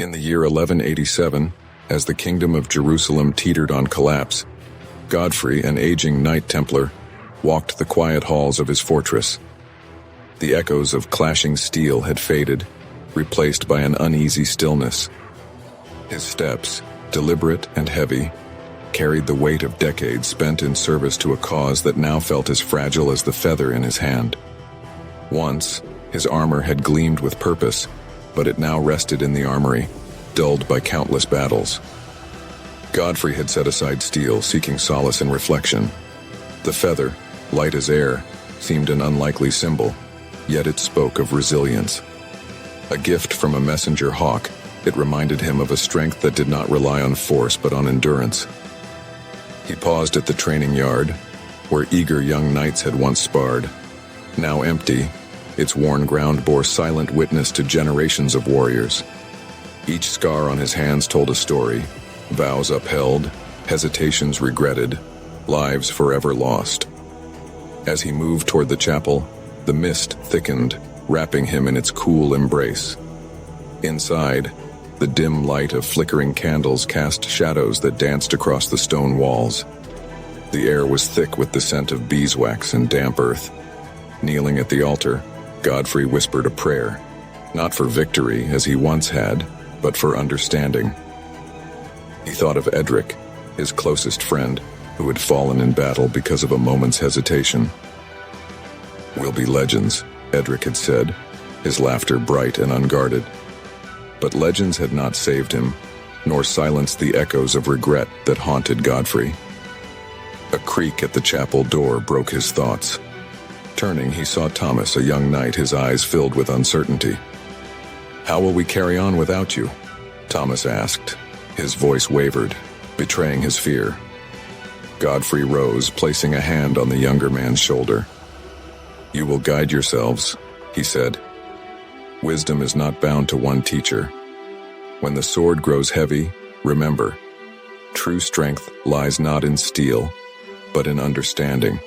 In the year 1187, as the kingdom of Jerusalem teetered on collapse, Godfrey, an aging Knight Templar, walked the quiet halls of his fortress. The echoes of clashing steel had faded, replaced by an uneasy stillness. His steps, deliberate and heavy, carried the weight of decades spent in service to a cause that now felt as fragile as the feather in his hand. Once, his armor had gleamed with purpose, but it now rested in the armory, dulled by countless battles. Godfrey had set aside steel, seeking solace in reflection. The feather, light as air, seemed an unlikely symbol, yet it spoke of resilience. A gift from a messenger hawk, it reminded him of a strength that did not rely on force but on endurance. He paused at the training yard, where eager young knights had once sparred. Now empty, its worn ground bore silent witness to generations of warriors. Each scar on his hands told a story, vows upheld, hesitations regretted, lives forever lost. As he moved toward the chapel, the mist thickened, wrapping him in its cool embrace. Inside, the dim light of flickering candles cast shadows that danced across the stone walls. The air was thick with the scent of beeswax and damp earth. Kneeling at the altar, Godfrey whispered a prayer, not for victory as he once had, but for understanding. He thought of Edric, his closest friend, who had fallen in battle because of a moment's hesitation. "We'll be legends," Edric had said, his laughter bright and unguarded. But legends had not saved him, nor silenced the echoes of regret that haunted Godfrey. A creak at the chapel door broke his thoughts. Turning, he saw Thomas, a young knight, his eyes filled with uncertainty. "How will we carry on without you?" Thomas asked. His voice wavered, betraying his fear. Godfrey rose, placing a hand on the younger man's shoulder. "You will guide yourselves," he said. "Wisdom is not bound to one teacher. When the sword grows heavy, remember, true strength lies not in steel, but in understanding."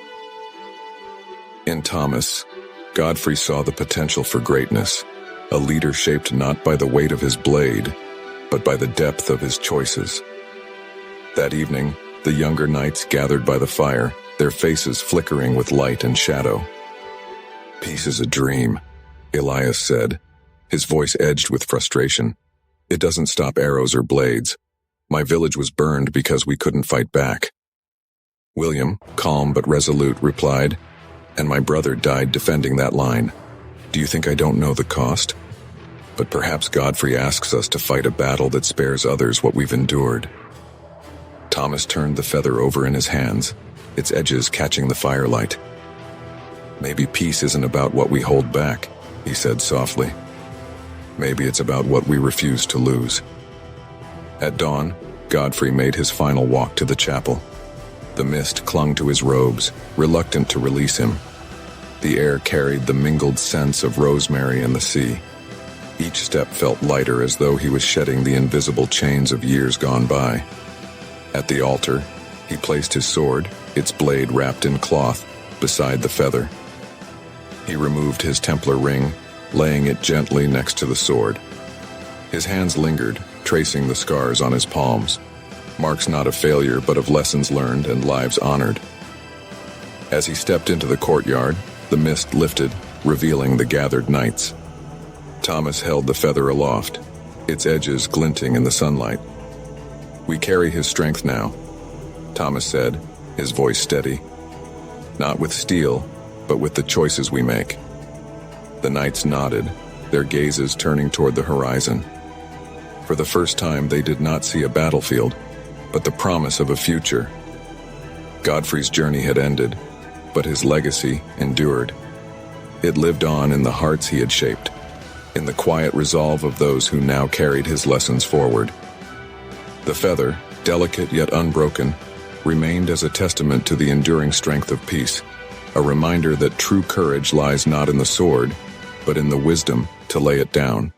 In Thomas, Godfrey saw the potential for greatness, a leader shaped not by the weight of his blade, but by the depth of his choices. That evening, the younger knights gathered by the fire, their faces flickering with light and shadow. "Peace is a dream," Elias said, his voice edged with frustration. "It doesn't stop arrows or blades. My village was burned because we couldn't fight back." William, calm but resolute, replied, "And my brother died defending that line. Do you think I don't know the cost? But perhaps Godfrey asks us to fight a battle that spares others what we've endured." Thomas turned the feather over in his hands, its edges catching the firelight. "Maybe peace isn't about what we hold back," he said softly. "Maybe it's about what we refuse to lose." At dawn, Godfrey made his final walk to the chapel. The mist clung to his robes, reluctant to release him. The air carried the mingled scents of rosemary and the sea. Each step felt lighter, as though he was shedding the invisible chains of years gone by. At the altar, he placed his sword, its blade wrapped in cloth, beside the feather. He removed his Templar ring, laying it gently next to the sword. His hands lingered, tracing the scars on his palms, marks not of failure but of lessons learned and lives honored. As he stepped into the courtyard, the mist lifted, revealing the gathered knights. Thomas held the feather aloft, its edges glinting in the sunlight. "We carry his strength now," Thomas said, his voice steady. "Not with steel, but with the choices we make." The knights nodded, their gazes turning toward the horizon. For the first time, they did not see a battlefield, but the promise of a future. Godfrey's journey had ended, but his legacy endured. It lived on in the hearts he had shaped, in the quiet resolve of those who now carried his lessons forward. The feather, delicate yet unbroken, remained as a testament to the enduring strength of peace, a reminder that true courage lies not in the sword, but in the wisdom to lay it down.